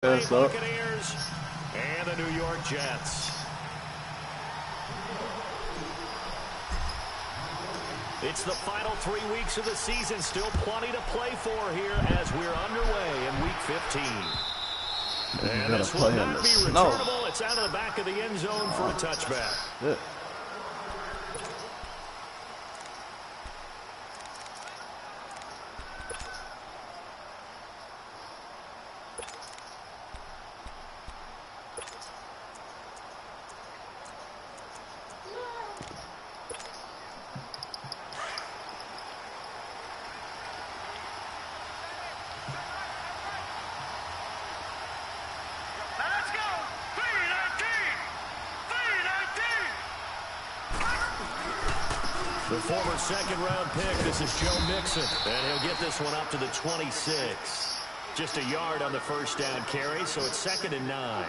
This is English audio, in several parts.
Buccaneers and the New York Jets. It's the final 3 weeks of the season. Still plenty to play for here as we're underway in Week 15. And this will not be returnable. It's out of the back of the end zone for a touchback. Yeah. The former second-round pick, this is Joe Mixon, and he'll get this one up to the 26. Just a yard on the first down carry, so it's 2nd and 9.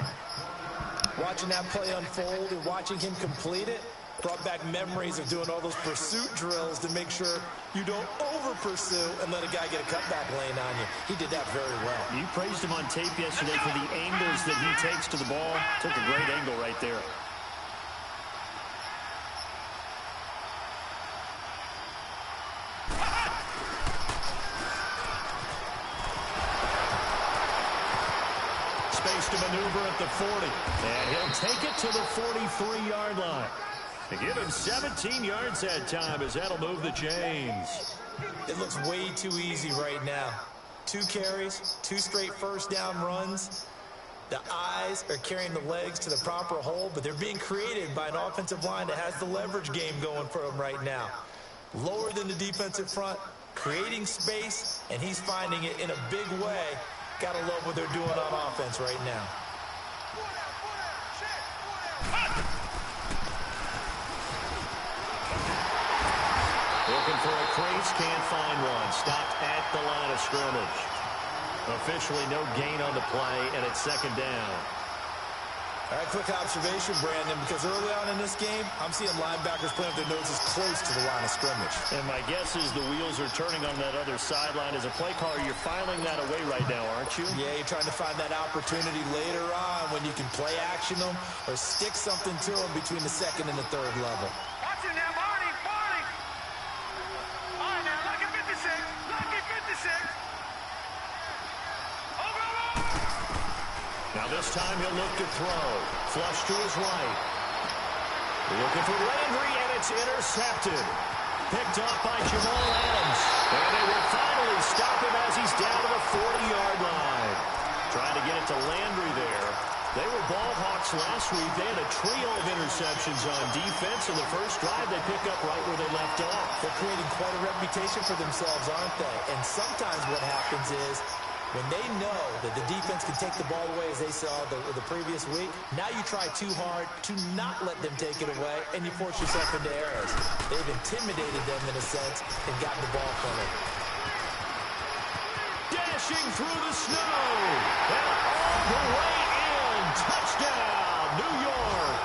Watching that play unfold and watching him complete it brought back memories of doing all those pursuit drills to make sure you don't over-pursue and let a guy get a cutback lane on you. He did that very well. You praised him on tape yesterday for the angles that he takes to the ball. Took a great angle right there. Space to maneuver at the 40. And he'll take it to the 43-yard line. To give him 17 yards that time as that'll move the chains. It looks way too easy right now. 2 carries, 2 straight first down runs. The eyes are carrying the legs to the proper hole, but they're being created by an offensive line that has the leverage game going for them right now. Lower than the defensive front, creating space, and he's finding it in a big way. Gotta love what they're doing on offense right now. Looking for a crease, can't find one. Stopped at the line of scrimmage. Officially no gain on the play, and it's 2nd down. All right, quick observation, Brandon, because early on in this game, I'm seeing linebackers playing with their noses close to the line of scrimmage. And my guess is the wheels are turning on that other sideline. As a play caller, you're filing that away right now, aren't you? Yeah, you're trying to find that opportunity later on when you can play action them or stick something to them between the 2nd and the 3rd level. Watch it now, Barney. All right, now, lucky 56. Lucky 56. Now this time he'll look to throw. Flush to his right. Looking for Landry, and it's intercepted. Picked off by Jamal Adams. And they will finally stop him as he's down to the 40-yard line. Trying to get it to Landry there. They were ball hawks last week. They had a trio of interceptions on defense. In the first drive, they pick up right where they left off. They're creating quite a reputation for themselves, aren't they? And sometimes what happens is, when they know that the defense can take the ball away as they saw the previous week, now you try too hard to not let them take it away, and you force yourself into errors. They've intimidated them in a sense and gotten the ball from it. Dashing through the snow. And all the way in. Touchdown, New York.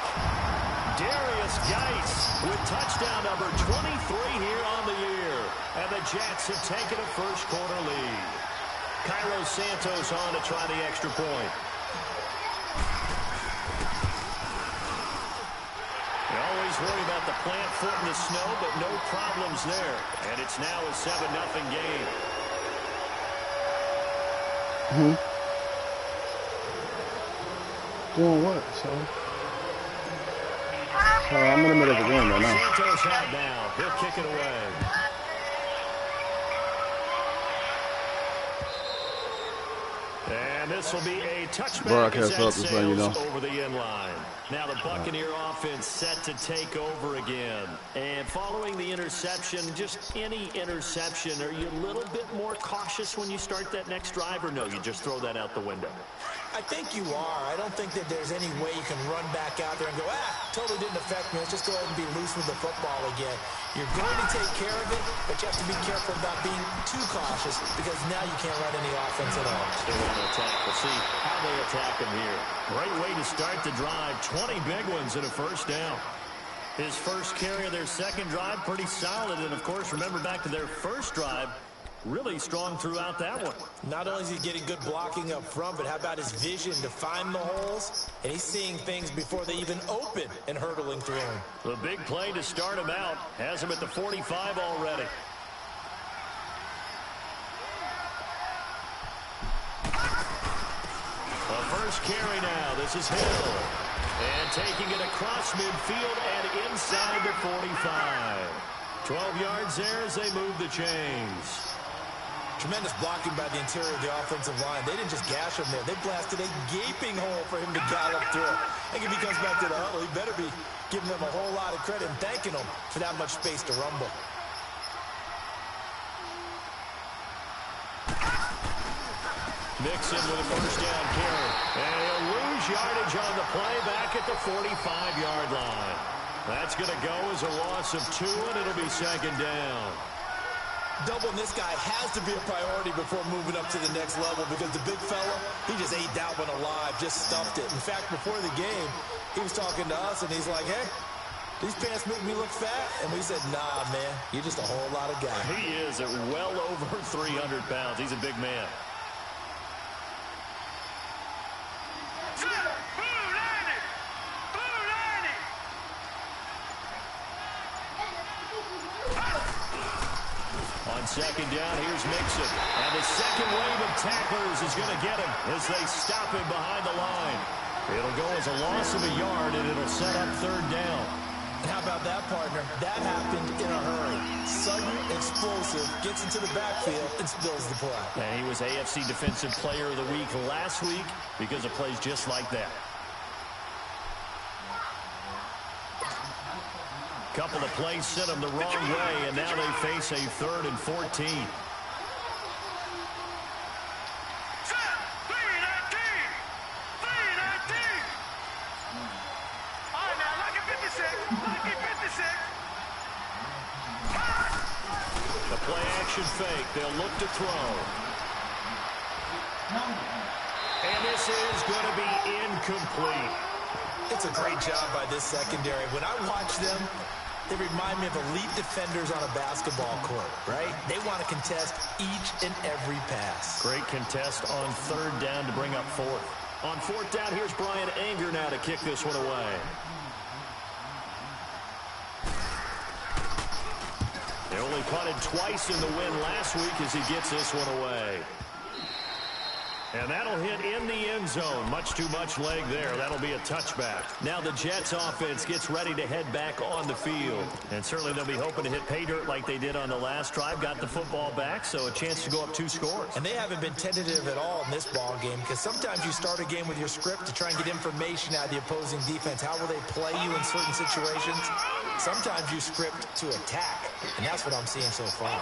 Darius Geis with touchdown number 23 here on the year. And the Jets have taken a first-quarter lead. Cairo Santos on to try the extra point. You always worry about the plant foot in the snow, but no problems there. And it's now a 7-0 game. Doing what, son? I'm in the middle of the game right now. Santos out now. He'll kick it away. And this will be a touchback as that sails over the end line. Now the Buccaneer offense set to take over again. And following the interception, just any interception, are you a little bit more cautious when you start that next drive, or no, you just throw that out the window? I think you are. I don't think that there's any way you can run back out there and go, totally didn't affect me. Let's just go ahead and be loose with the football again. You're going to take care of it, but you have to be careful about being too cautious because now you can't run any offense at all. They want to attack. We'll see how they attack him here. Great way to start the drive. 20 big ones and a first down. His first carry of their second drive, pretty solid. And, of course, remember back to their first drive, really strong throughout that one. Not only is he getting good blocking up front, but how about his vision to find the holes? And he's seeing things before they even open and hurdling through them. The big play to start him out has him at the 45 already. The first carry now. This is Hill. And taking it across midfield and inside the 45. 12 yards there as they move the chains. Tremendous blocking by the interior of the offensive line. They didn't just gash him there. They blasted a gaping hole for him to gallop through. I think if he comes back to the huddle, he better be giving them a whole lot of credit and thanking them for that much space to rumble. Mixon with a first down carry. And he'll lose yardage on the play back at the 45-yard line. That's going to go as a loss of 2, and it'll be second down. Doubling this guy has to be a priority before moving up to the next level because the big fella, he just ate that one alive, just stuffed it. In fact, before the game, he was talking to us, and he's like, hey, these pants make me look fat. And we said, nah, man, you're just a whole lot of guy. He is at well over 300 pounds. He's a big man. Second down, here's Mixon. And the second wave of tacklers is going to get him as they stop him behind the line. It'll go as a loss of a yard, and it'll set up third down. And how about that, partner? That happened in a hurry. Sudden, explosive, gets into the backfield, and spills the play. And he was AFC Defensive Player of the Week last week because of plays just like that. Couple of plays sent them the wrong way, and now they face a 3rd and 14. The play action fake. They'll look to throw. And this is going to be incomplete. It's a great job by this secondary. When I watch them, they remind me of elite defenders on a basketball court, right? They want to contest each and every pass. Great contest on 3rd down to bring up 4th. On 4th down, here's Brian Anger now to kick this one away. They only punted twice in the win last week as he gets this one away. And that'll hit in the end zone. Much too much leg there. That'll be a touchback. Now the Jets offense gets ready to head back on the field. And certainly they'll be hoping to hit pay dirt like they did on the last drive. Got the football back, so a chance to go up 2 scores. And they haven't been tentative at all in this ball game because sometimes you start a game with your script to try and get information out of the opposing defense. How will they play you in certain situations? Sometimes you script to attack, and that's what I'm seeing so far.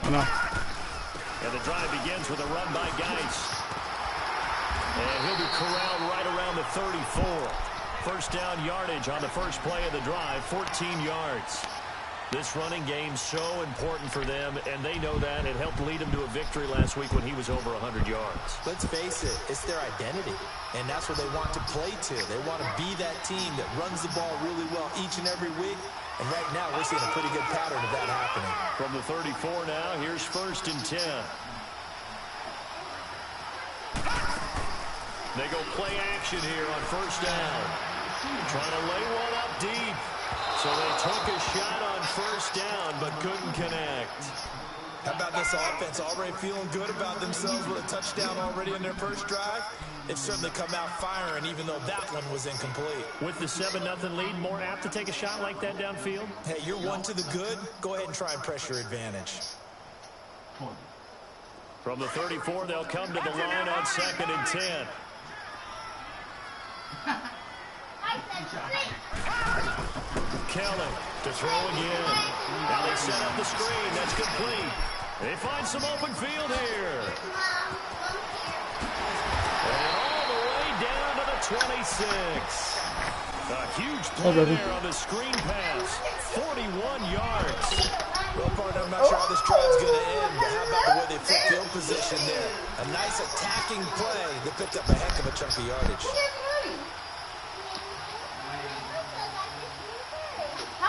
No. And the drive begins with a run by Geis. And he'll be corralled right around the 34. First down yardage on the first play of the drive, 14 yards. This running game's so important for them, and they know that. It helped lead them to a victory last week when he was over 100 yards. Let's face it, it's their identity, and that's what they want to play to. They want to be that team that runs the ball really well each and every week, and right now we're seeing a pretty good pattern of that happening. From the 34 now, here's 1st and 10. They go play action here on 1st down. Trying to lay one up deep. So they took a shot on 1st down, but couldn't connect. How about this offense already feeling good about themselves with a touchdown already in their first drive? They've certainly come out firing, even though that one was incomplete. With the 7-0 lead, more apt to take a shot like that downfield? Hey, you're one to the good. Go ahead and try and press your advantage. From the 34, they'll come to the line on 2nd and 10. Kelly to throw again. Now they set up the screen. That's complete. They find some open field here. And all the way down to the 26. A huge play there on the screen pass. 41 yards. Well, partner, I'm not sure how this drive's going to end, but how about the way they put field position there? A nice attacking play that picked up a heck of a chunk of yardage.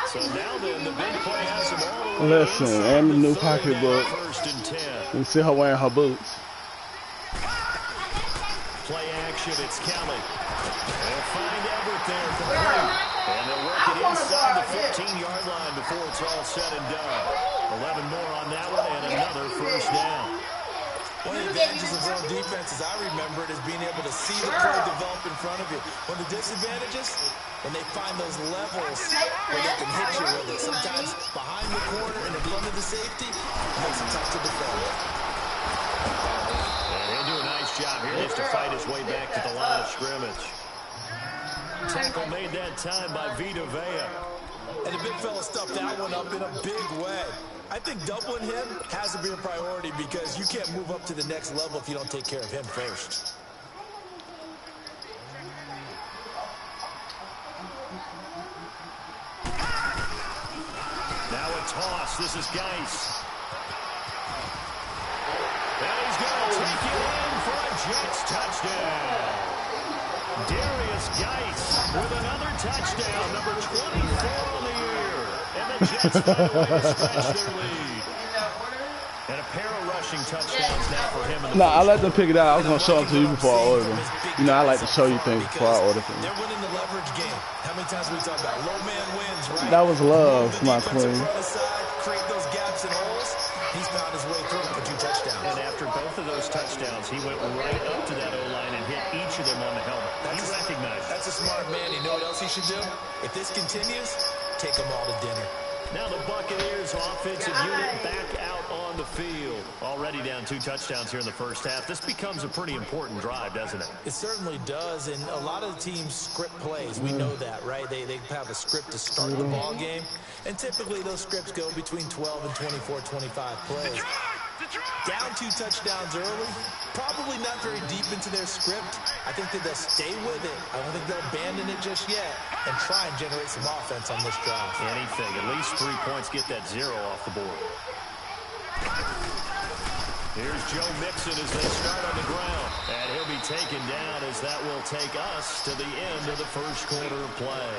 So now then, the big play has him all the way Listen, inside and the new 30 pocketbook. now, 1st and 10. You see her wearing her boots. Play action, it's Kelly. They'll find Everett there for three. And they'll work it inside the 15-yard line before it's all said and done. 11 more on that one and another first down. One of the advantages of zone defense, as I remember it, is being able to see the play develop in front of you. One of the disadvantages, when they find those levels where they can hit you with it, sometimes behind the corner and in front of the safety, it makes it tough to defend. And he'll do a nice job here just to fight his way back to the line of scrimmage. Tackle made that time by Vita Vea. And the big fella stuffed that one up in a big way. I think doubling him has to be a priority because you can't move up to the next level if you don't take care of him first. Now a toss. This is Geis. And he's going to take it in for a Jets touchdown. Darius Geis with another touchdown, number 24 on the year. And the Jets find a way to stretch their lead. And a pair of rushing touchdowns now for him. In the I let them pick it out. I was going to show them to you before I order them. You know, I like to show you things before I order things. They're winning the leverage game. How many times we talk about low man wins, right? That was love, my queen. Create those gaps and holes. He's found his way through for 2 touchdowns. And after both of those touchdowns, he went right up to that O-line and hit each of them on the helmet. He recognized it. That's a smart man. You know what else he should do? If this continues, take them all to dinner. Now the Buccaneers offensive unit back out on the field. Already down 2 touchdowns here in the first half. This becomes a pretty important drive, doesn't it? It certainly does, and a lot of the teams script plays. We know that, right? They have a script to start the ball game, and typically those scripts go between 12 and 24, 25 plays. Down 2 touchdowns early, probably not very deep into their script. I think that they'll stay with it. I don't think they'll abandon it just yet and try and generate some offense on this drive. Anything, at least 3 points, get that 0 off the board. Here's Joe Mixon as they start on the ground. And he'll be taken down as that will take us to the end of the first quarter of play.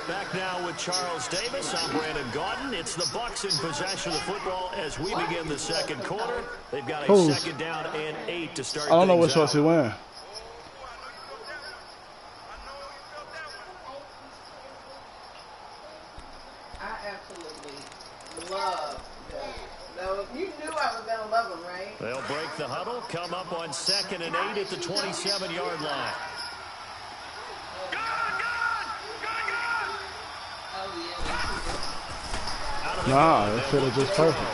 Back now with Charles Davis. I'm Brandon Gaudin. It's the Bucs in possession of the football as we begin the second quarter. They've got a second down and 8 to start. I don't know things which shorts he wearing. I absolutely love those. You knew I was going to love them, right? They'll break the huddle, come up on 2nd and 8 at the 27-yard line. Nah, that fit her just perfect.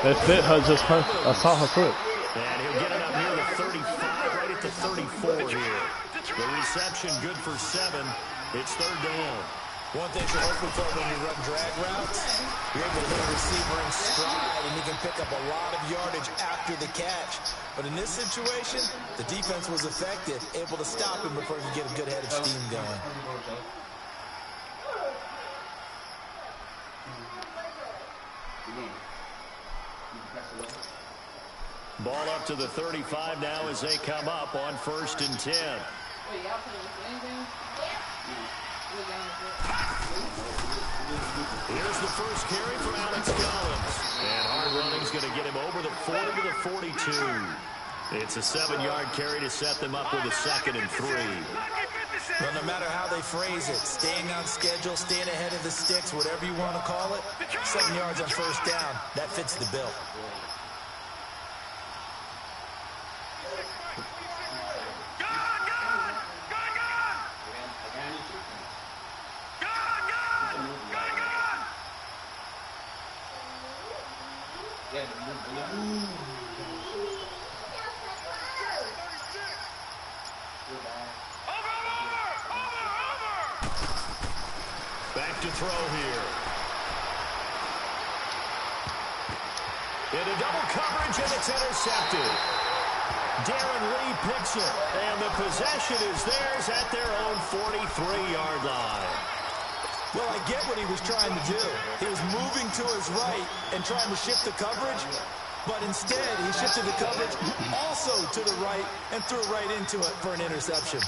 That fit her just perfect. I saw her foot. And he'll get it up near the 35, right at the 34 here. The reception good for 7. It's 3rd down. One thing you're hoping for when you run drag routes, you're able to hit a receiver in stride, and you can pick up a lot of yardage after the catch. But in this situation, the defense was effective, able to stop him before he could get a good head of steam going. Ball up to the 35 now as they come up on 1st and 10. Here's the first carry for Alex Collins. And hard running's going to get him over the 40 to the 42. It's a 7-yard carry to set them up with a 2nd and 3. Well, no matter how they phrase it, staying on schedule, staying ahead of the sticks, whatever you want to call it, 7 yards on 1st down, that fits the bill. Back to throw here. Into double coverage, and it's intercepted. Darren Lee picks it, and the possession is theirs at their own 43-yard line. Well, I get what he was trying to do. He was moving to his right and trying to shift the coverage, but instead he shifted the coverage also to the right and threw right into it for an interception.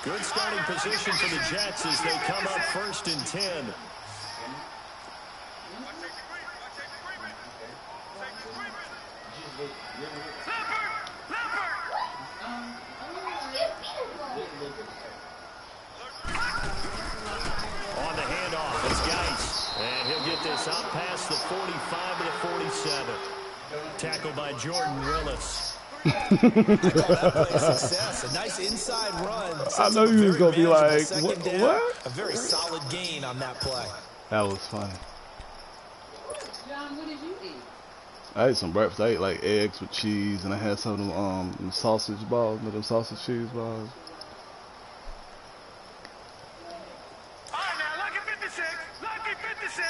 Good starting position for the Jets as they come up 1st and 10. On the handoff, it's Geis. And he'll get this out past the 45 to the 47. Tackled by Jordan Willis. I call that play a success. A nice inside run. I know you was going to be like, what? A very solid gain on that play. That was funny. John, what did you eat? I ate some breakfast. I ate like eggs with cheese, and I had some of them sausage balls, them sausage cheese balls. All right, now, lucky 56. Lucky 56.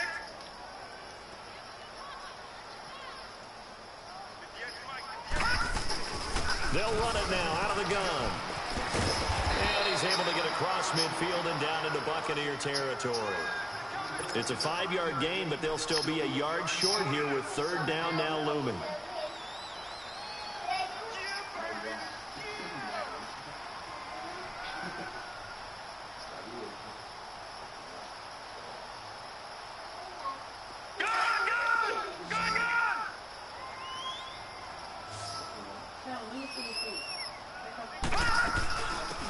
They'll run it now out of the gun. And he's able to get across midfield and down into Buccaneer territory. It's a 5-yard gain, but they'll still be a yard short here with 3rd down now looming.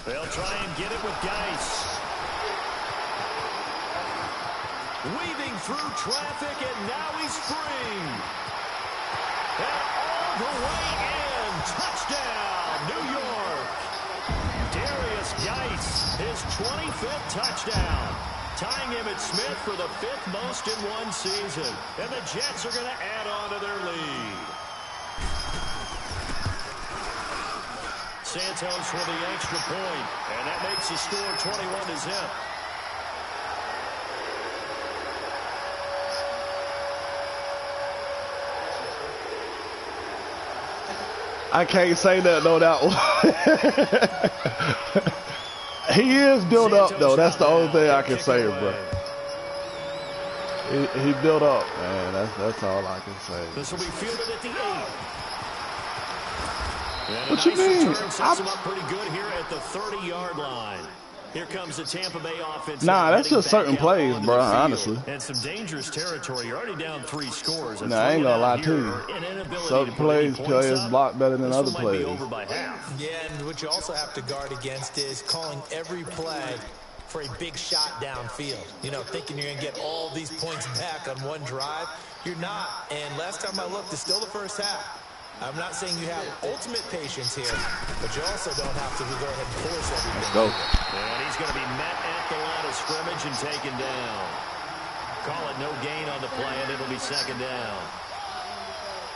They'll try and get it with Geis. Weaving through traffic, and now he's free. And all the way in. Touchdown, New York. Darius Geis, his 25th touchdown. Tying Emmitt Smith for the 5th most in one season. And the Jets are going to add on to their lead. Santos with the extra point, and that makes the score 21-0. I can't say that though. That one. He is built up though. That's the only thing I can say, bro. He built up, man. That's all I can say. This will be fielded at the 8. What you mean? Sets him up pretty good here at the 30-yard line. Here comes the Tampa Bay offense. Nah, that's just certain plays, bro, honestly. And some dangerous territory. You're already down 3 scores. Nah, I ain't gonna lie to you. Certain plays, players block better than other plays. Yeah, and what you also have to guard against is calling every play for a big shot downfield. You know, thinking you're going to get all these points back on one drive. You're not. And last time I looked, it's still the first half. I'm not saying you have ultimate patience here, but you also don't have to go ahead and force everything. Let's go. And he's going to be met at the line of scrimmage and taken down. Call it no gain on the play, and it'll be 2nd down.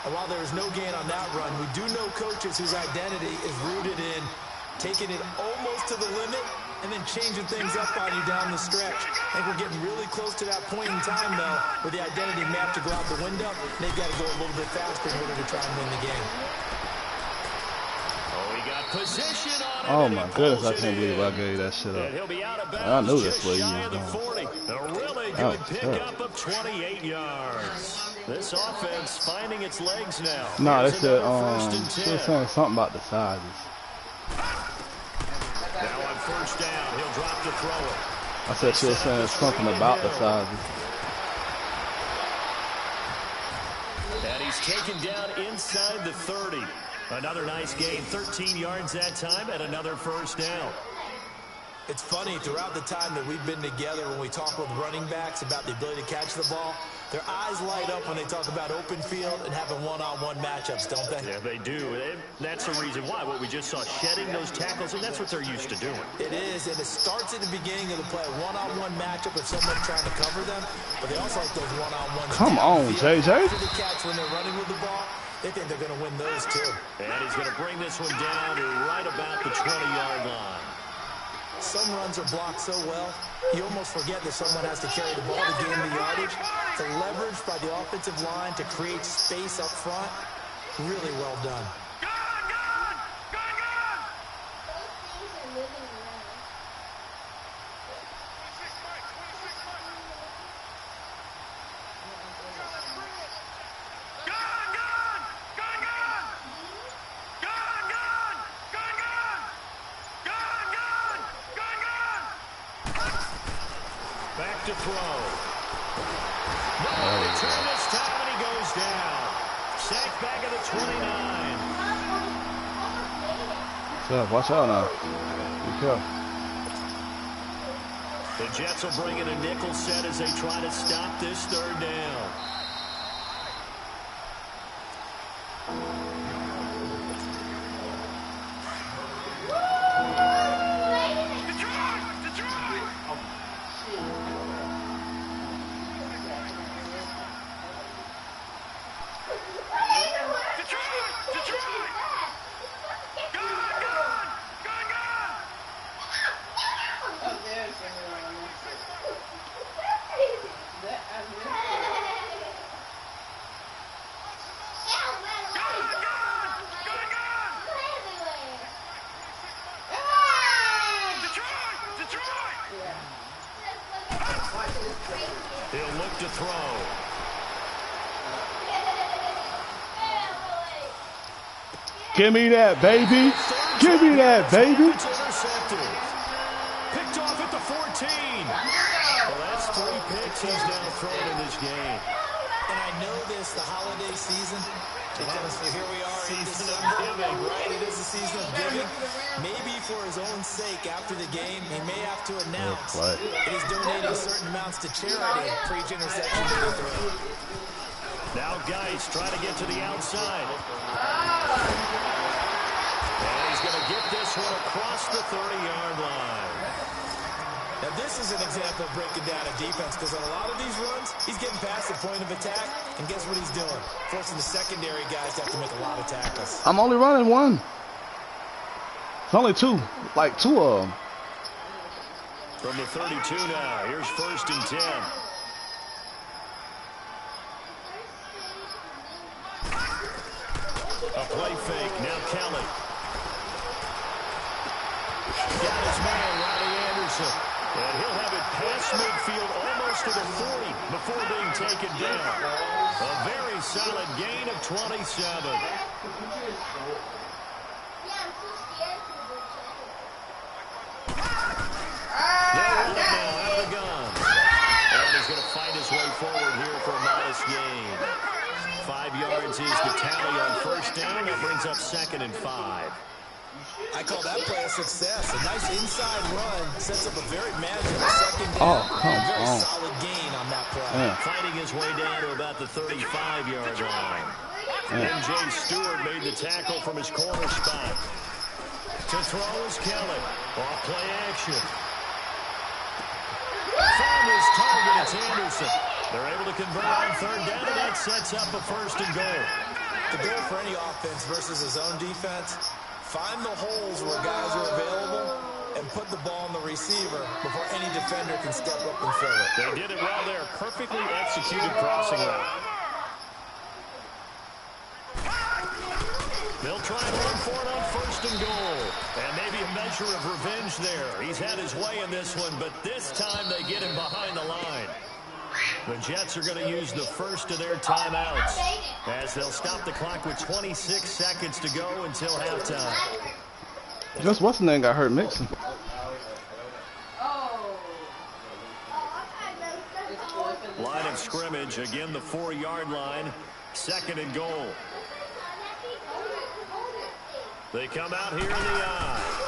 And while there is no gain on that run, we do know coaches whose identity is rooted in taking it almost to the limit and then changing things up on you down the stretch. I think we're getting really close to that point in time, though, where the identity map to go out the window, and they've got to go a little bit faster in order to try and win the game. Oh, he got position on it. Oh, my goodness, I can't believe I gave that shit up. He'll be out of bounds. I knew this way shy you of the was 40. A really good pickup of 28 yards. This offense finding its legs now. No, they Here's said, another 1st and 10. she was saying something about the sizes. Now on 1st down, he'll drop to throw it. I said she was saying something about the sizes. And he's taken down inside the 30. Another nice gain, 13 yards that time, and another 1st down. It's funny, throughout the time that we've been together, when we talk with running backs about the ability to catch the ball, their eyes light up when they talk about open field and having one-on-one matchups, don't they? Yeah, they do. That's the reason why. What we just saw, shedding those tackles, and that's what they're used to doing. It is, and it starts at the beginning of the play, one-on-one matchup if someone's trying to cover them, but they also like those one-on-ones. Come on, JJ. The catch when they're running with the ball, they think they're going to win those too. And he's going to bring this one down to right about the 20-yard line. Some runs are blocked so well, you almost forget that someone has to carry the ball to gain the yardage. The leverage by the offensive line to create space up front, really well done. to throw. No return this time, and he goes down. Sacked back at the 29. Yeah, watch out now. Be careful. The Jets will bring in a nickel set as they try to stop this third down. He'll look to throw. Give me that, baby. Give me that, baby. It's intercepted. Picked off at the 14. Well, that's 3 picks he's now thrown in this game. And I know this, the holiday season, because here we are in Season of December, giving. right? It is a season of giving. Maybe for his own sake, after the game, he may have to announce that he's donating certain amounts to charity for each interception that he throws. Now Geis trying to get to the outside. And he's going to get this one across the 30-yard line. Now, this is an example of breaking down a defense, because on a lot of these runs, he's getting past the point of attack, and guess what he's doing? Forcing the secondary guys to have to make a lot of tackles. I'm only running one. It's only two. Like 2 of them. From the 32 now, here's 1st and 10. A play fake, now Kelly. Got his man, Ronnie Anderson. And he'll have it past midfield almost to the 40 before being taken down. A very solid gain of 27. They're now out of the gun. And he's going to fight his way forward here for a modest gain. 5 yards is the tally on 1st down. That brings up 2nd and 5. I call that play a success. A nice inside run sets up a very manageable 2nd down. Oh, come a very on. solid gain on that play. Yeah. Fighting his way down to about the 35-yard line. MJ Stewart made the tackle from his corner spot. To throw is Kelly. Off play action. Found his target, it's Anderson. They're able to convert on 3rd down, and that sets up a 1st and goal. The goal for any offense versus his own defense, find the holes where guys are available and put the ball on the receiver before any defender can step up and fill it. They did it well there. Perfectly executed crossing route. They'll try and run for it on 1st and goal. And maybe a measure of revenge there. He's had his way in this one, but this time they get him behind the line. The Jets are going to use the first of their timeouts as they'll stop the clock with 26 seconds to go until halftime. Just what's the name got hurt mixing. Line of scrimmage, again the 4-yard line, 2nd and goal. They come out here in the eye.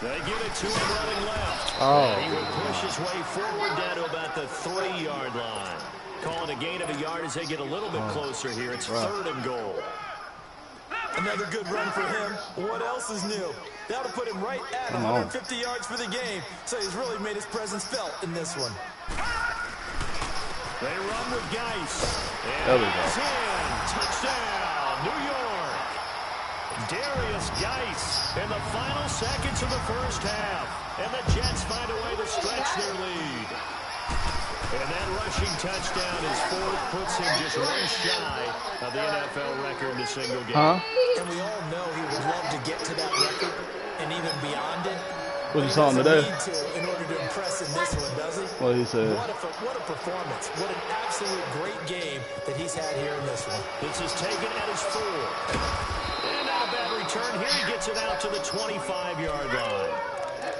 They give it to him running left. Oh. And he would push his way forward down to about the 3-yard line. Calling a gain of a yard as they get a little bit closer here. It's 3rd and goal. Another good run for him. What else is new? That'll put him right at 150 yards for the game. So he's really made his presence felt in this one. They run with Geis. There And we go. it's in. Touchdown, New York. Darius Geis in the final seconds of the 1st half. And the Jets find a way to stretch their lead. And that rushing touchdown is 4th, puts him just one shy of the NFL record in a single game. And we all know he would love to get to that record and even beyond it. What you saw him today? Need to in order to impress in this one, does he? What he said. What a performance. What an absolute great game that he's had here in this one. This is taken at his 4. And not a bad return here. He gets it out to the 25-yard line.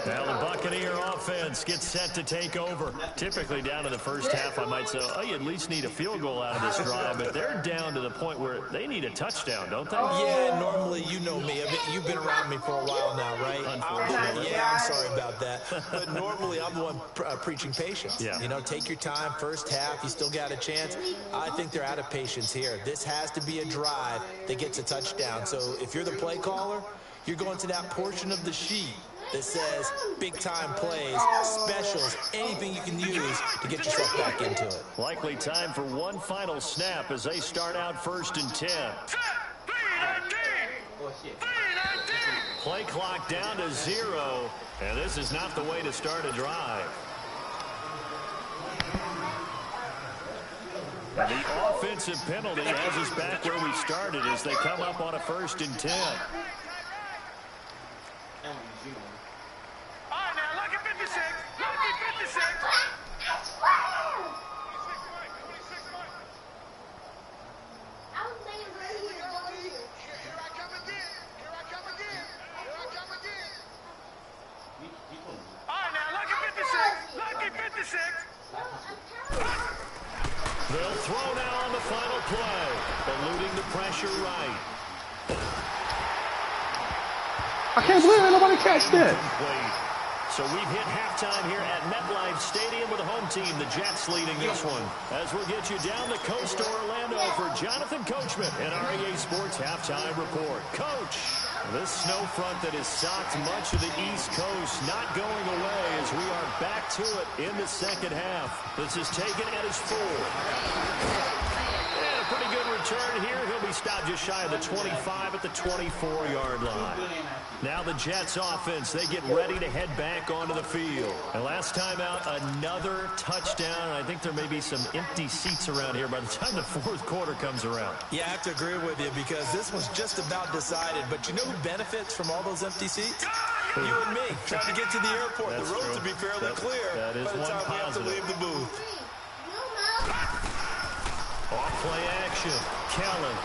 Now the Buccaneer offense gets set to take over. Typically down to the first half, I might say, oh, you at least need a field goal out of this drive, but they're down to the point where they need a touchdown, don't they? Yeah, normally, you know me. You've been around me for a while now, right? Unfortunately. Yeah, I'm sorry about that. But normally, I'm the one preaching patience. Yeah. You know, take your time. First half, you still got a chance. I think they're out of patience here. This has to be a drive that gets a touchdown. So if you're the play caller, you're going to that portion of the sheet that says big-time plays, specials, anything you can use to get yourself back into it. Likely time for one final snap as they start out 1st and 10. Play clock down to 0, and this is not the way to start a drive. And the offensive penalty has us back where we started as they come up on a 1st and 10. All right, now, lucky 56. Lucky 56. All right, now, lucky 56. Lucky 56. They'll throw now on the final play, eluding the pressure right. I can't believe nobody catch that. Incomplete. So we've hit halftime here at MetLife Stadium with the home team, the Jets, leading this one. As we'll get you down the coast to Orlando for Jonathan Coachman and our EA Sports Halftime Report. Coach, this snow front that has socked much of the East Coast not going away as we are back to it in the second half. This is taken at his 4. And a pretty good return here. He'll be stopped just shy of the 25 at the 24-yard line. Now the Jets offense, they get ready to head back onto the field. And last time out, another touchdown. I think there may be some empty seats around here by the time the 4th quarter comes around. Yeah, I have to agree with you because this was just about decided. But you know who benefits from all those empty seats? You and me, trying to get to the airport. That's the roads true. will be fairly clear that is by the one time we have to positive. leave the booth. Off-play action. Kellen.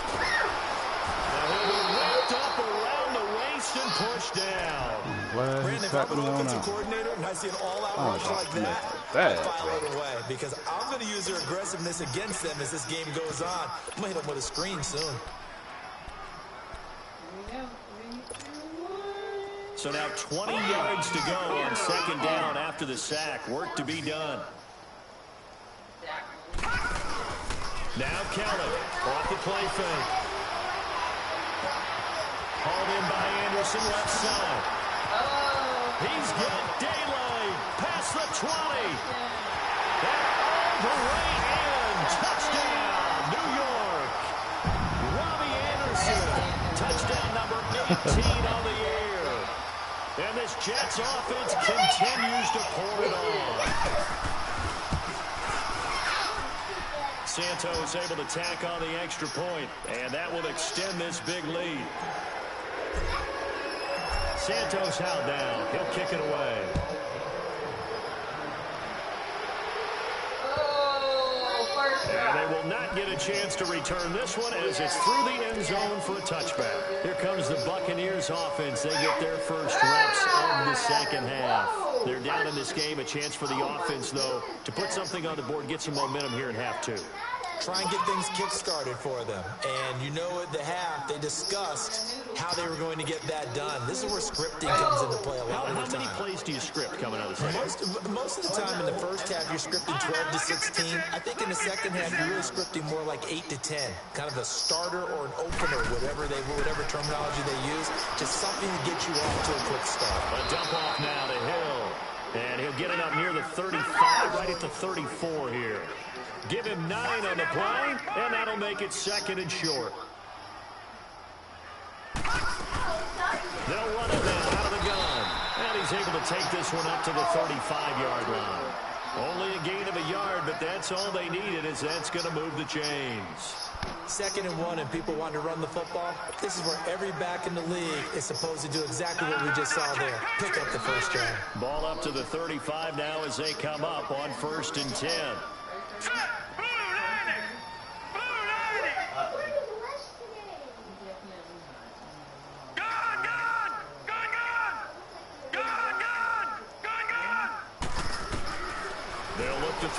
Now he'll be whipped up around the waist and pushed down. Brandon, if I'm an offensive coordinator and I see an all-out rush like that, I file it away because I'm going to use their aggressiveness against them as this game goes on. I'm going to hit them with a screen soon. So now 20 yards to go on 2nd down after the sack. Work to be done. Now Kelly off the play fake. Hauled in by Anderson left side. He's got daylight past the 20. And all the way in. Touchdown, New York. Robbie Anderson. Touchdown number 18 on the year. And this Jets offense continues to pour it on. Santos able to tack on the extra point, and that will extend this big lead. Santos held down. He'll kick it away. And they will not get a chance to return this one as it's through the end zone for a touchback. Here comes the Buccaneers offense. They get their first reps of the second half. They're down in this game. A chance for the offense, though, to put something on the board, get some momentum here in half 2. Try and get things kick-started for them. And you know at the half, they discussed how they were going to get that done. This is where scripting comes into play a lot of the time. How many plays do you script coming out of the second? Most of the time in the first half, you're scripting 12 to 16. I think in the second half, you're really scripting more like 8 to 10. Kind of a starter or an opener, whatever terminology they use. Just something to get you off to a quick start. A dump off now to Hill. And he'll get it up near the 35, right at the 34 here. Give him 9 on the play, and that'll make it 2nd and short. They'll run it now out of the gun. And he's able to take this one up to the 35-yard line. Only a gain of a yard, but that's all they needed, as that's going to move the chains. 2nd and 1, and people want to run the football. This is where every back in the league is supposed to do exactly what we just saw there. Pick up the first down. Ball up to the 35 now as they come up on 1st and 10.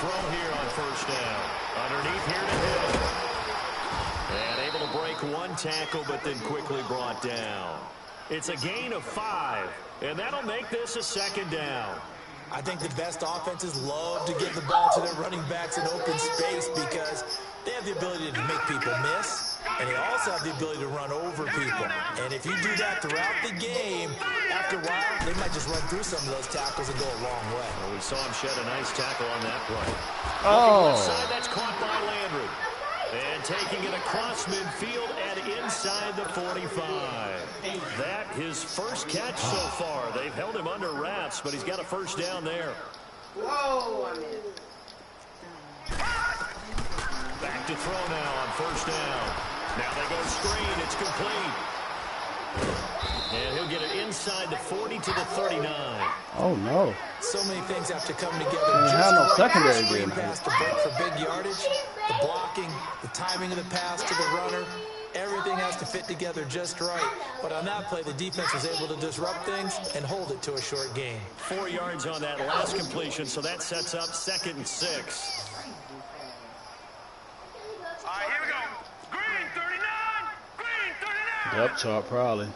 throw here on first down. Underneath here to hit. And able to break one tackle, but then quickly brought down. It's a gain of 5, and that'll make this a second down. I think the best offenses love to give the ball to their running backs in open space because they have the ability to make people miss, and they also have the ability to run over people. And if you do that throughout the game, after a while, they might just run through some of those tackles and go a long way. Well, we saw him shed a nice tackle on that play. Oh. Side, that's caught by Landry. And taking it across midfield and inside the 45. That his first catch so far. They've held him under wraps, but he's got a first down there. Whoa, I missed. Back to throw now on first down. Now they go screen. It's complete. And he'll get it inside the 40 to the 39. Oh, no. So many things have to come together. They have no secondary Screen game. pass to break for big yardage, the blocking, the timing of the pass to the runner. Everything has to fit together just right. But on that play, the defense was able to disrupt things and hold it to a short gain. 4 yards on that last completion, so that sets up 2nd and 6. All right, here we go. Green 39. Green 39. Depth chart, probably.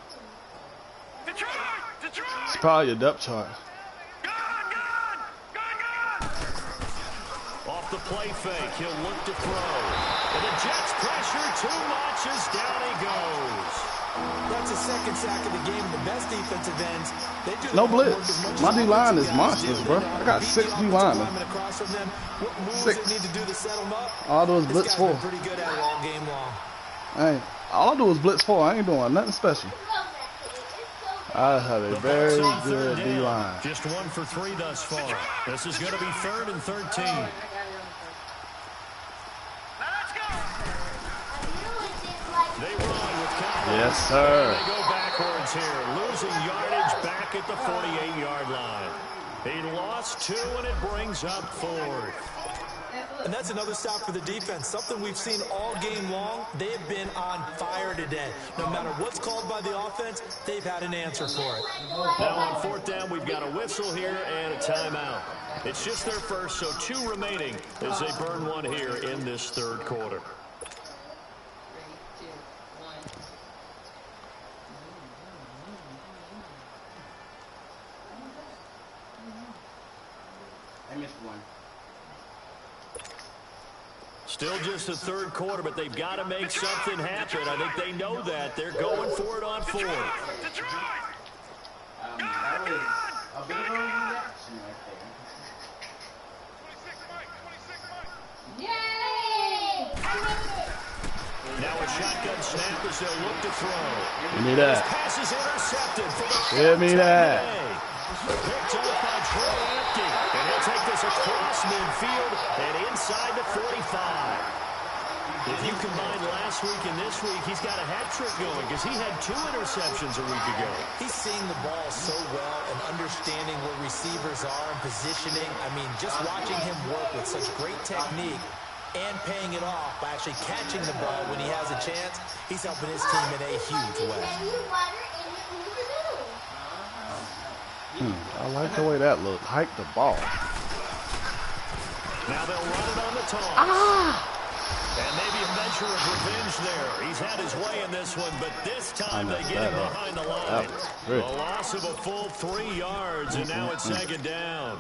Detroit. Detroit. It's probably your depth chart. Gone. Off the play fake, he'll look to throw. And the Jets pressure too much as down he goes. That's a second sack of the game. The best defensive ends, they do No the homework blitz. as much as My D-line is offensive guys monstrous, do. bro. They know how I to got beat 6 the offensive D-linemen. linemen across from them. What moves 6. they need to do to set them up. All I do is This blitz guy's 4. been pretty good at it all game long. All I do is blitz 4. I ain't doing nothing special. I have a very good D-line. Just 1 for 3 thus far. This is going to be 3rd and 13. Now let's go. They run with Cowboys. Yes, sir. They go backwards here, losing yardage back at the 48-yard line. He lost 2, and it brings up 4th. And that's another stop for the defense. Something we've seen all game long. They have been on fire today. No matter what's called by the offense, they've had an answer for it. Now on 4th down, we've got a whistle here and a timeout. It's just their first, so 2 remaining as they burn 1 here in this 3rd quarter. 3, 2, 1. I missed one. Still just the 3rd quarter, but they've got to make something happen. I think they know that. They're going for it on 4th. Detroit. That was a bit of a reaction right there. 26 Mike. Yay! Now a shotgun snap as they'll look to throw. Give me that. This pass is intercepted for the Give me that. Picked up by Trey Empty. And he'll take this across midfield and inside the 45. If you combine last week and this week, he's got a hat trick going because he had 2 interceptions a week ago. He's seeing the ball so well and understanding where receivers are and positioning. I mean, just watching him work with such great technique and paying it off by actually catching the ball when he has a chance, he's helping his team in a huge way. I like the way that looked. Hike the ball. Now they'll run it on the toss. And maybe a measure of revenge there. He's had his way in this one, but this time they get him behind the line. A loss of a full 3 yards, and now it's 2nd down.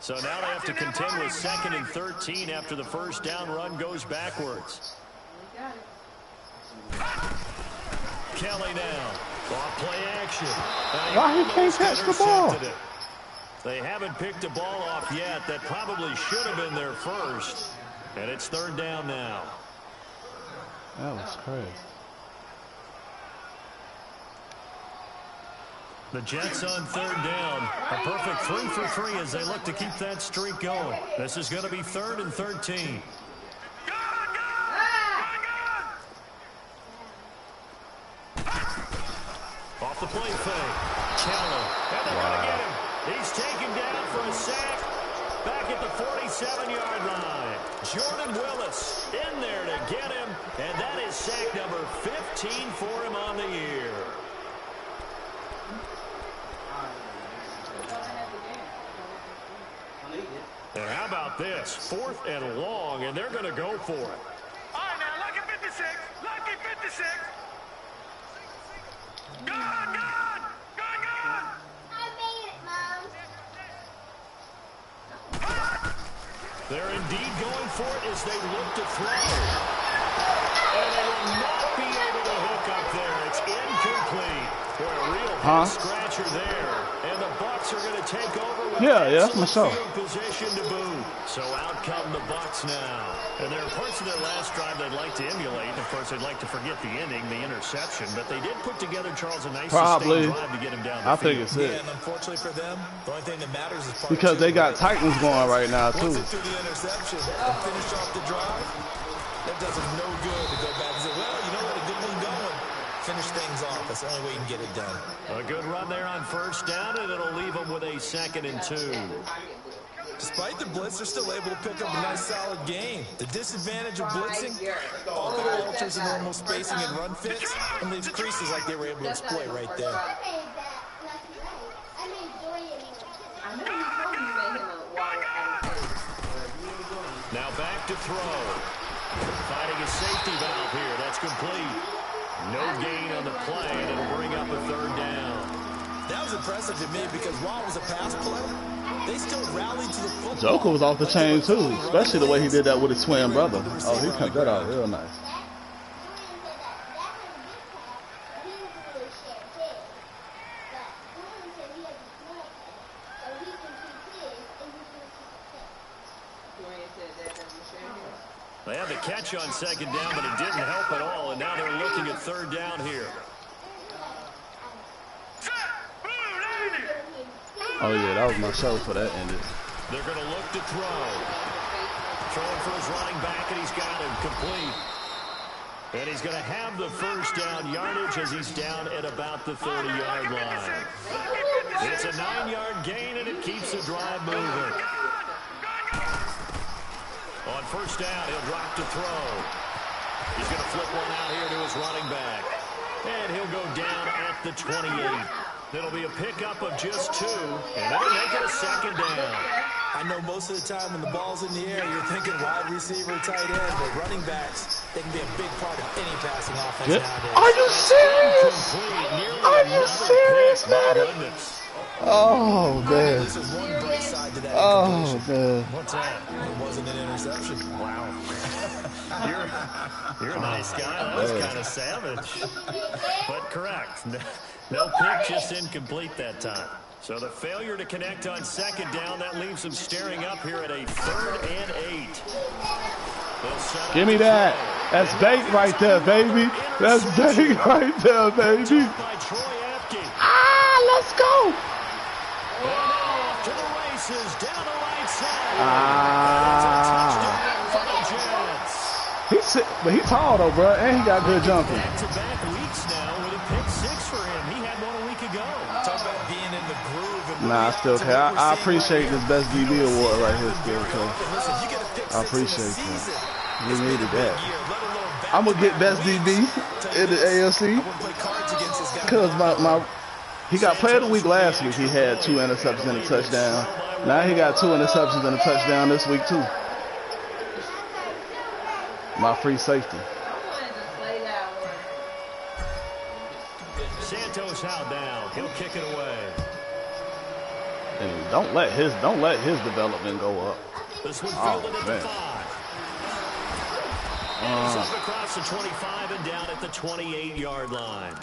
So now they have to contend with 2nd and 13 after the first down run goes backwards. Kelly now. Off play action. Why he can't catch the ball? They haven't picked a ball off yet. That probably should have been their first. And it's 3rd down now. That was crazy. The Jets on 3rd down. A perfect 3 for 3 as they look to keep that streak going. This is going to be 3rd and 13. Off the play fake. Keller. And they're going to get him. He's taken down for a sack back at the 47-yard line. Jordan Willis in there to get him. And that is sack number 15 for him on the year. And how about this? 4th and long, and they're going to go for it. All right, now, lucky 56. Lucky 56. Gone, gone. Gone, gone. I made it, Mom. They're indeed going for it as they look to throw. And they will not be able to hook up there. It's incomplete. Boy, a real head scratcher there. And the Bucs are going to take over with myself. field position to boot. So out come the Bucs now. And there are parts of their last drive they'd like to emulate. Of course, they'd like to forget the ending, the interception. But they did put together, Charles, a nice sustained drive to get him down the field. I think it's it. Yeah, and unfortunately for them, the only thing that matters is because they got Titans going right now, too. Once they threw the interception and finish off the drive, that does them no good to go back and say, well, you know what, a good one going. Finish things off. That's the only way you can get it done. A good run there on 1st down, and it'll leave them with a 2nd and 2. Despite the blitz, they're still able to pick up a nice, solid game. The disadvantage of blitzing, often alters the normal spacing and run fits and leaves creases like they were able to exploit right there. I made that lucky right. I made Dorian. I know you told me you made him a water at his face. Now back to throw. Finding a safety valve here. That's complete. No gain on the play, and it'll bring up a 3rd down. That was impressive to me because while it was a pass play, they still rallied to the football. Joker was off the chain, too. Especially the way he did that with his twin brother. Oh, he cut that out real nice. They had the catch on 2nd down, but it didn't help at all, and now they're looking at 3rd down here. Oh, yeah, that was my show for that ended. They're going to look to throw. Throwing for his running back, and he's got him complete. And he's going to have the 1st down yardage as he's down at about the 30-yard line. It's a 9-yard gain, and it keeps the drive moving. On 1st down, he'll drop to throw. He's going to flip one out here to his running back. And he'll go down at the 28. It'll be a pickup of just 2, and that'll make it a 2nd down. I know most of the time when the ball's in the air, you're thinking wide receiver, tight end, but running backs, they can be a big part of any passing offense nowadays. Are you serious? Are you serious, man? Oh, man. This is one bright side to that. Oh, man. What's that? It wasn't an interception. Wow. You're a nice guy. That was kind of savage. But correct. No pick, just incomplete that time. So the failure to connect on 2nd down, that leaves them staring up here at a 3rd and 8. Give me that. That's bait right there, baby. That's bait right there, baby. Ah, let's go. And off to the races, down the right side. But he's tall though, bro, and he got good jumping. Back-to-back weeks now with a pick 6 for him. He had one a week ago. Talk about being in the groove. Nah, I still care. I appreciate this Best DB award right here, still, cause I appreciate that. We needed that. I'm gonna get Best DB in the AFC because he got Player of the Week last week. He had 2 interceptions and a touchdown. Now he got 2 interceptions and a touchdown this week too. My free safety. Santos out down. He'll kick it away. And don't let his development go up. This one fielded at the 5. And he's up across the 25 and down at the 28-yard line.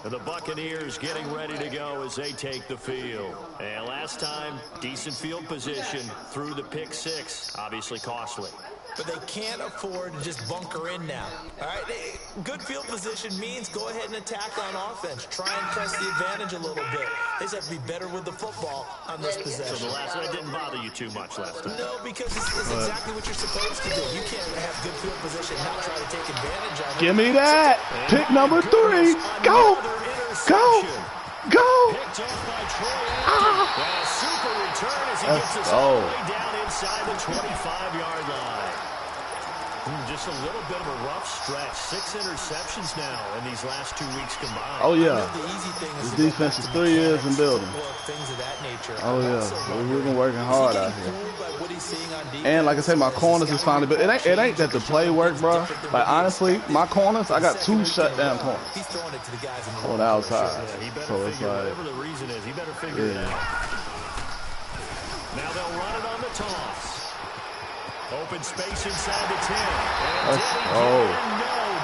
And the Buccaneers getting ready to go as they take the field. And last time, decent field position through the pick 6. Obviously costly. But they can't afford to just bunker in now. All right, good field position means go ahead and attack on offense. Try and press the advantage a little bit. They just have to be better with the football on this possession. So the last one didn't bother you too much last time. No, because it's exactly what you're supposed to do. You can't have good field position and not try to take advantage of it. Give me that. Pick number 3. Go. Go. Go. Picked off by Troy. A super return as he gets us all the way down inside the 25-yard line. Just a little bit of a rough stretch. 6 interceptions now in these last 2 weeks combined. Oh, yeah. The easy thing is the defense is 3 years in building. things of that nature. Oh, yeah. We've been working hard out here. what he's seeing on defense. And like I said, my corners is finally, but it ain't that the play work, bro. Like honestly, my corners, I got 2 shutdown corners He's throwing it to the guys in the on the outside. Yeah, he better So it's figure like, whatever the reason is, he better figure it out. Now they'll run it on the toss. Open space inside the 10. And let's no,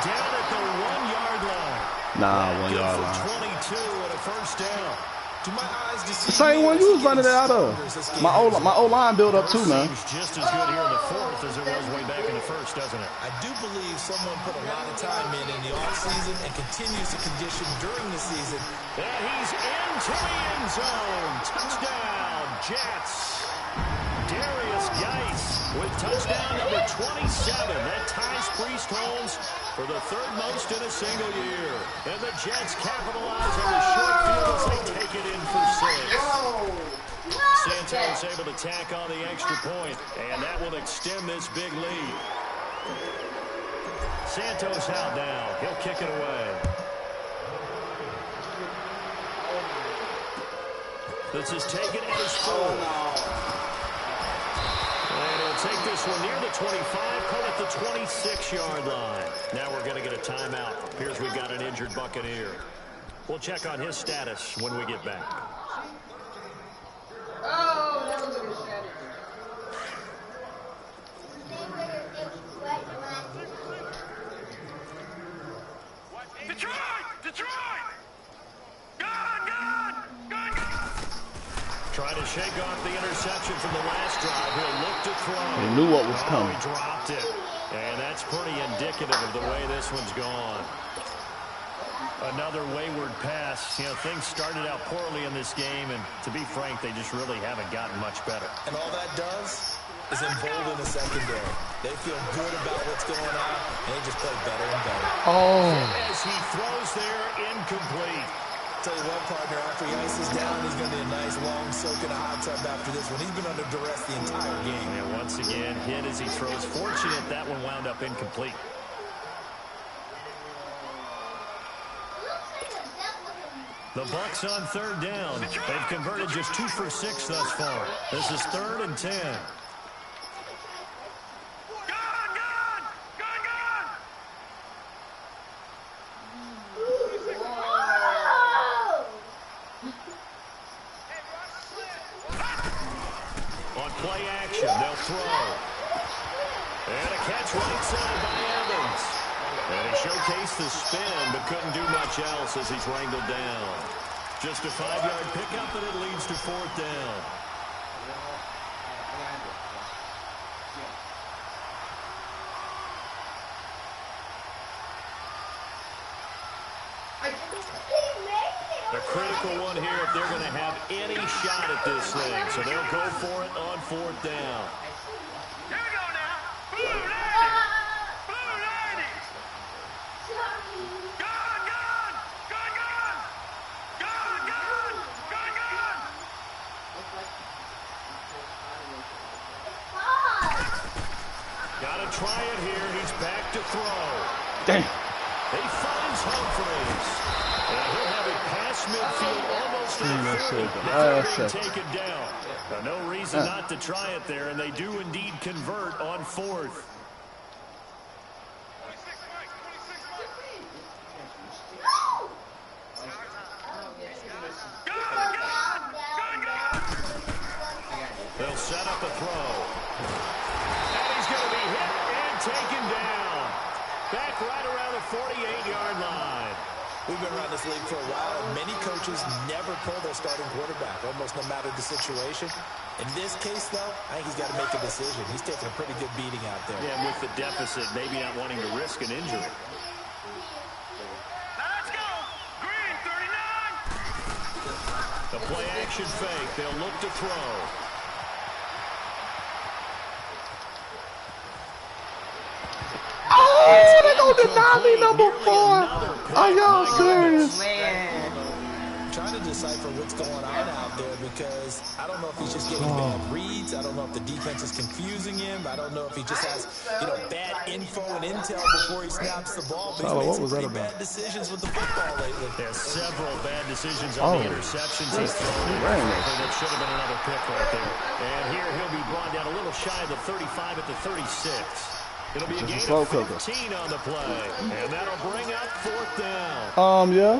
down at the 1-yard line. nah, 1 yard line. 22 and a first down. To my eyes, The same one you was running it out of. My O line build up too, man. Seems just as good here in the 4th as it was way back in the 1st, doesn't it? I do believe someone put a lot of time in the offseason and continues to condition during the season. And he's into the end zone. Touchdown, Jets. Darius Geis with touchdown number 27. That ties Priest Holmes for the 3rd most in a single year. And the Jets capitalize on the short field as they take it in for 6. Santos able to tack on the extra point, and that will extend this big lead. Santos out now. He'll kick it away. This is taken as 4. And he'll take this one near the 25, call it the 26-yard line. Now we're going to get a timeout. Appears we've got an injured Buccaneer. We'll check on his status when we get back. Oh, that was a good shot. Detroit! Detroit! Gone! Trying to shake off the interception from the last drive. He'll look to throw. He knew what was coming. He dropped it. And that's pretty indicative of the way this one's gone. Another wayward pass. You know, things started out poorly in this game, and to be frank, they just really haven't gotten much better. And all that does is embolden the secondary. They feel good about what's going on, and they just play better and better. Oh. As he throws there, incomplete. Tell you what, partner, after he ices down, he's going to be a nice long soak in a hot tub after this one. He's been under duress the entire game. And once again, hit as he throws. Fortunate that one wound up incomplete. The Bucs on 3rd down. They've converted just 2 for 6 thus far. This is 3rd and 10. On play action, they'll throw. And a catch right side by Evans. And he showcased the spin, but couldn't do much else as he's wrangled down. Just a 5-yard pickup, and it leads to 4th down. A critical one here if they're going to have any shot at this thing. So they'll go for it on 4th down. Here we go now. Blue lady. Blue lady. Gone. Got to try it here. He's back to throw. Damn. He finds Humphreys. And he'll have it past midfield almost to 30. Take it down. No reason not to try it there, and they do indeed convert on 4th. They'll set up a throw. And he's going to be hit and taken down. Back right around the 48-yard line. We've been around this league for a while, and many coaches never pull their starting quarterback, almost no matter the situation. In this case, though, I think he's got to make a decision. He's taking a pretty good beating out there. Yeah, with the deficit, maybe not wanting to risk an injury. Let's go. Green 39. The play action fake. They'll look to throw. Oh, they gonna deny me number 4. Are y'all serious? Man. trying to decipher what's going on out there because I don't know if he's just getting bad reads. I don't know if the defense is confusing him. I don't know if he just has, bad info and intel before he snaps the ball. But he's made some pretty bad decisions with the football lately. There's several bad decisions on the interceptions he's thrown. That should have been another pick right there. And here he'll be brought down a little shy of the 35 at the 36. It'll be a gain of 15 on the play. And that'll bring up 4th down. Yeah.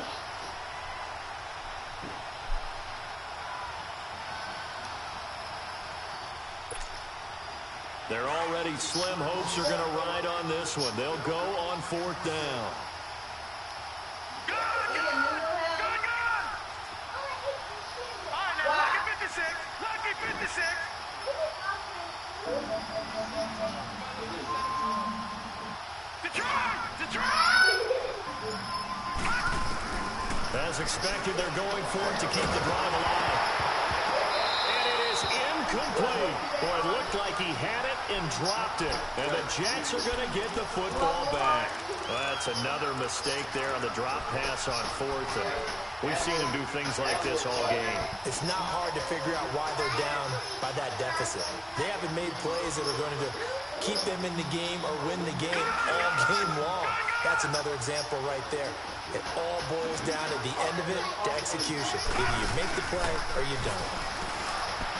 They're already slim hopes are going to ride on this one. They'll go on 4th down. Good. All right, now, lucky 56. Lucky 56. As expected, they're going for it to keep the drive alive. And it is incomplete. Boy, it looked like he had it and dropped it. And the Jets are going to get the football back. Well, that's another mistake there on the drop pass on 4th. And we've seen him do things like this all game. It's not hard to figure out why they're down by that deficit. They haven't made plays that are going to keep them in the game or win the game all game long. That's another example right there. It all boils down at the end of it to execution. Either you make the play or you don't.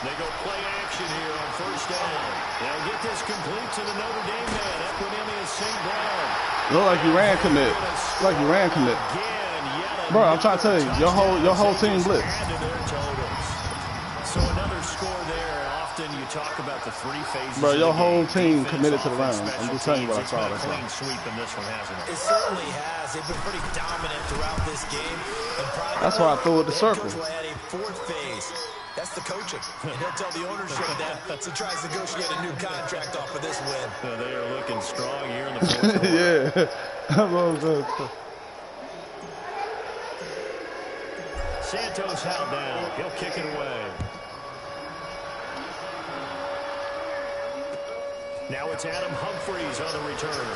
They go play action here on 1st down. They'll get this complete to the Notre Dame man, Equinemius St. Brown. Look like you ran commit. Like you ran commit. Bro, I'm trying to tell you, your whole team blitz. So another score there. Often you talk about the 3 phases. Bro, your whole team committed to the run. I'm just telling you what I saw. It's been a clean sweep in this one, hasn't it? It certainly has. They've been pretty dominant throughout this game. That's why I threw it the circle. Coach will add a 4th phase. That's the coaching. And he'll tell the ownership that as he tries to negotiate a new contract off of this win. They are looking strong here in the 4th quarter. Yeah. That's what I'm saying. Santos held down. He'll kick it away. Now it's Adam Humphries on the return.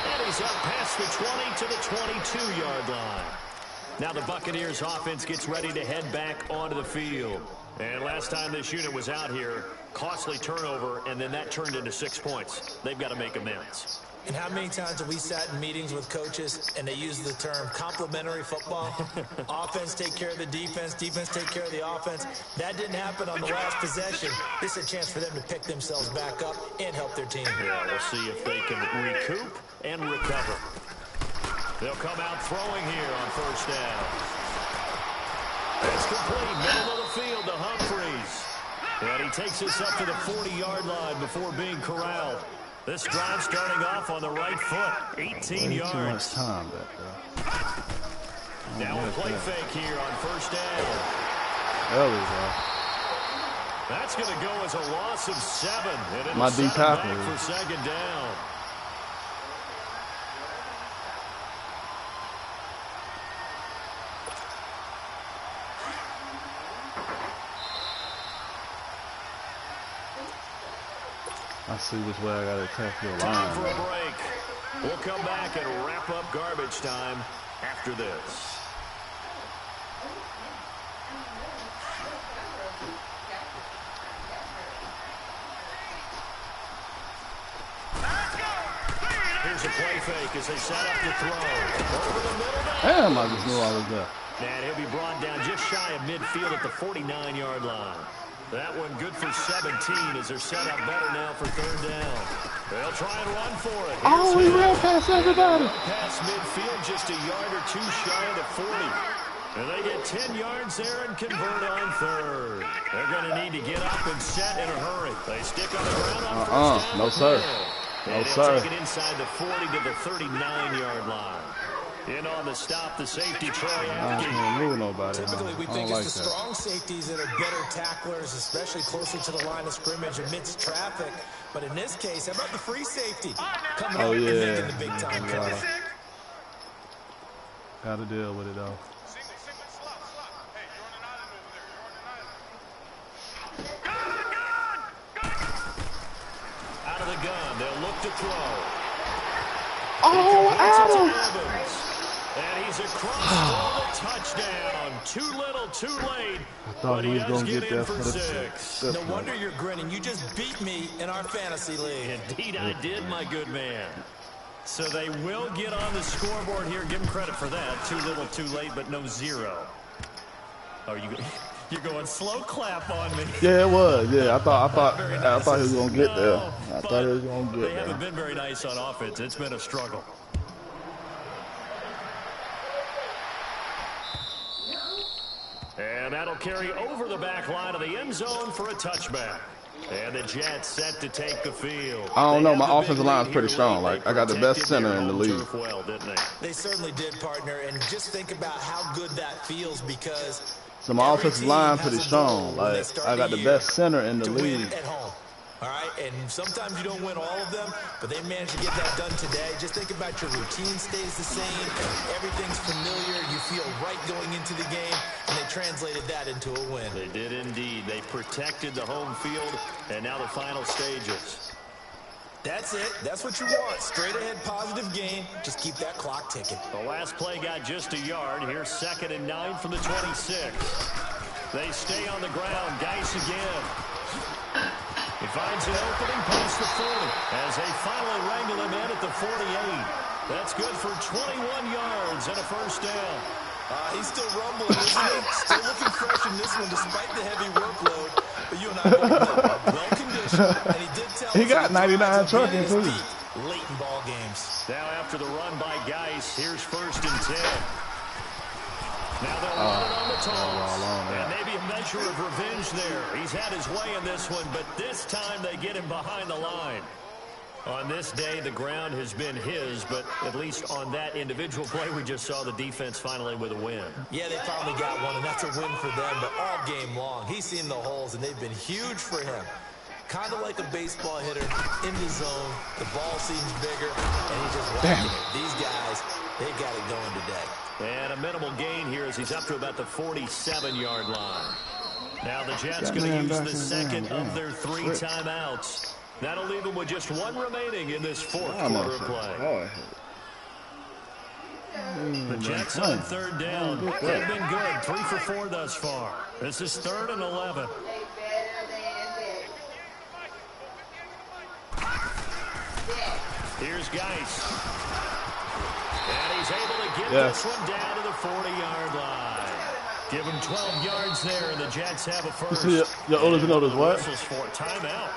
And he's up past the 20 to the 22-yard line. Now the Buccaneers offense gets ready to head back onto the field. And last time this unit was out here, costly turnover, and then that turned into 6 points. They've got to make amends. And how many times have we sat in meetings with coaches and they use the term complementary football? Offense take care of the defense, defense take care of the offense. That didn't happen on the last possession. This is a chance for them to pick themselves back up and help their team. Yeah, we'll see if they can recoup and recover. They'll come out throwing here on 1st down. It's complete, middle of the field to Humphries. And he takes us up to the 40-yard line before being corralled. This drive starting off on the right foot, 18 yards. Too much time back there. Now a play fake here on 1st down. There we go. That's going to go as a loss of 7. And it'll My D tackle for 2nd down. I see which way I gotta attack your line. Time for a break. We'll come back and wrap up garbage time after this. Here's a play fake as they set up to throw. Over the middle. Damn, I just knew I was there. And he'll be brought down just shy of midfield at the 49-yard line. That one good for 17 as they're set up better now for 3rd down. They'll try and run for it. Oh, he ran past everybody. Past midfield, just a yard or 2 shy of the 40. And they get 10 yards there and convert on 3rd. They're going to need to get up and set in a hurry. They stick on the ground on 1st down. No, sir. No, sir. Take it inside the 40 to the 39-yard line. In on the stop, the safety, Troy I can't move nobody. Typically, we think like it's the strong safeties that are better tacklers, especially closer to the line of scrimmage amidst traffic. But in this case, how about the free safety? Coming up and making the big-time play. Got to deal with it, though. Out of the gun, they'll look to throw. Oh, Adams! And he's across for the touchdown. Too little, too late. I thought he was going to get that for the 6. No wonder you're grinning. You just beat me in our fantasy league. Indeed I did, my good man. So they will get on the scoreboard here. Give him credit for that. Too little, too late, but no 0. Oh, you're going slow clap on me. Yeah, it was. Yeah, I thought he was gonna get there. No, I thought he was gonna get they there. haven't been very nice on offense. It's been a struggle. And that'll carry over the back line of the end zone for a touchback. And the Jets set to take the field. I don't know. My offensive line is pretty strong. Like, I got the best center in the league. Well, didn't they? They certainly did, partner. And just think about how good that feels because So my offensive line pretty strong. Like, I got the best center in the to win league. at home. All right, and sometimes you don't win all of them, but they managed to get that done today. Just think about your routine stays the same. Everything's familiar. You feel right going into the game, and they translated that into a win. They did indeed. They protected the home field, and now the final stages. That's it. That's what you want. Straight ahead, positive game. Just keep that clock ticking. The last play got just a yard. Here's 2nd and 9 from the 26. They stay on the ground. Geis again. He finds an opening past the 40 as they finally wrangle him in at the 48. That's good for 21 yards and a first down. He's still rumbling, isn't he? Still looking fresh in this one despite the heavy workload. But you and I both know, well-conditioned, and he did tell us He got 99 trucking, too. Late in ball games. Now after the run by Geis, here's 1st and 10. Now they'll run it on the toss. And maybe a measure of revenge there. He's had his way in this one, but this time they get him behind the line. On this day, the ground has been his, but at least on that individual play, we just saw the defense finally with a win. Yeah, they finally got one, and that's a win for them, but all game long, he's seen the holes, and they've been huge for him. Kind of like a baseball hitter in the zone. The ball seems bigger, and he's just walking it. These guys, they got it going today. And a minimal gain here as he's up to about the 47-yard line. Now the Jets going to use the second of their 3 timeouts. That'll leave them with just 1 remaining in this 4th quarter of play. The Jets on 3rd down. They've been good. 3 for 4 thus far. This is 3rd and 11. Here's Geis. And he's able to get this one down to the 40-yard line. Give him 12 yards there, and the Jets have a first. Your oldest notice what? For timeout.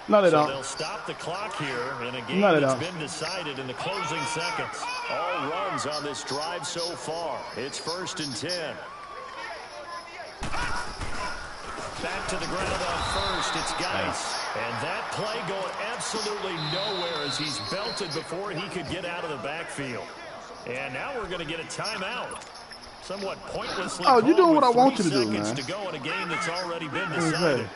No, they don't. They'll stop the clock here in a game that's been decided in the closing seconds. All runs on this drive so far. It's 1st and 10. Back to the ground on 1st. It's Geis. And that play going absolutely nowhere as he's belted before he could get out of the backfield. And now we're going to get a timeout. Somewhat pointlessly. Oh, you're doing what I want you to do, seconds man. to go in a game that's already been decided.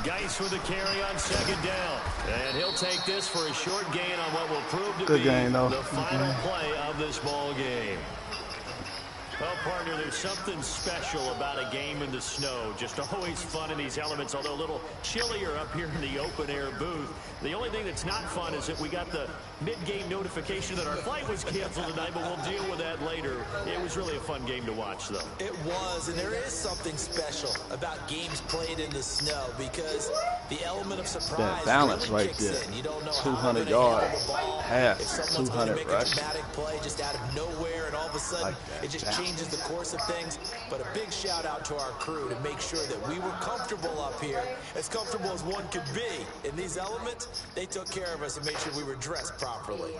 Geis with a carry on 2nd down. And he'll take this for a short gain on what will prove to be the final play of this ball game. Well, partner, there's something special about a game in the snow. Just always fun in these elements, although a little chillier up here in the open-air booth. The only thing that's not fun is that we got the mid-game notification that our flight was canceled tonight, but we'll deal with that later. It was really a fun game to watch, though. It was, and there is something special about games played in the snow because the element of surprise that balance really right kicks there. in. You don't know 200 yards, half, if someone's going to 200 make a rush. dramatic play just out of nowhere, and all of a sudden it just changes the course of things. But a big shout out to our crew to make sure that we were comfortable up here, as comfortable as one could be. In these elements, they took care of us and made sure we were dressed properly.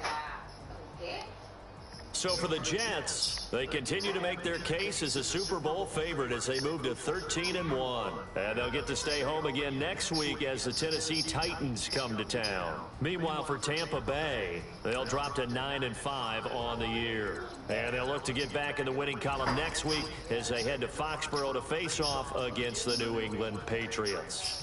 So for the Jets, they continue to make their case as a Super Bowl favorite as they move to 13-1. And they'll get to stay home again next week as the Tennessee Titans come to town. Meanwhile, for Tampa Bay, they'll drop to 9-5 on the year. And they'll look to get back in the winning column next week as they head to Foxborough to face off against the New England Patriots.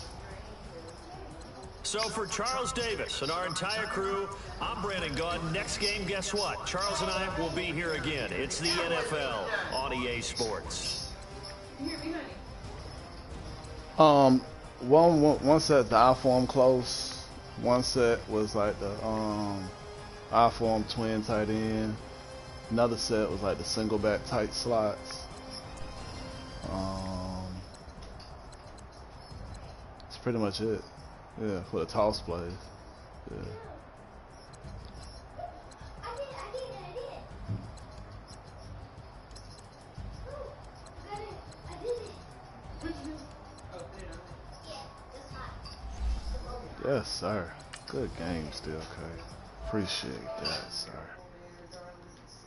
So for Charles Davis and our entire crew, I'm Brandon Gunn. Next game, guess what? Charles and I will be here again. It's the NFL on EA Sports. one set the I form close. One set was like the I form twin tight end. Another set was like the single back tight slots. That's pretty much it. Yeah, for the toss plays. Yeah. Yes, sir. Good game still, Kay. Appreciate that, sir.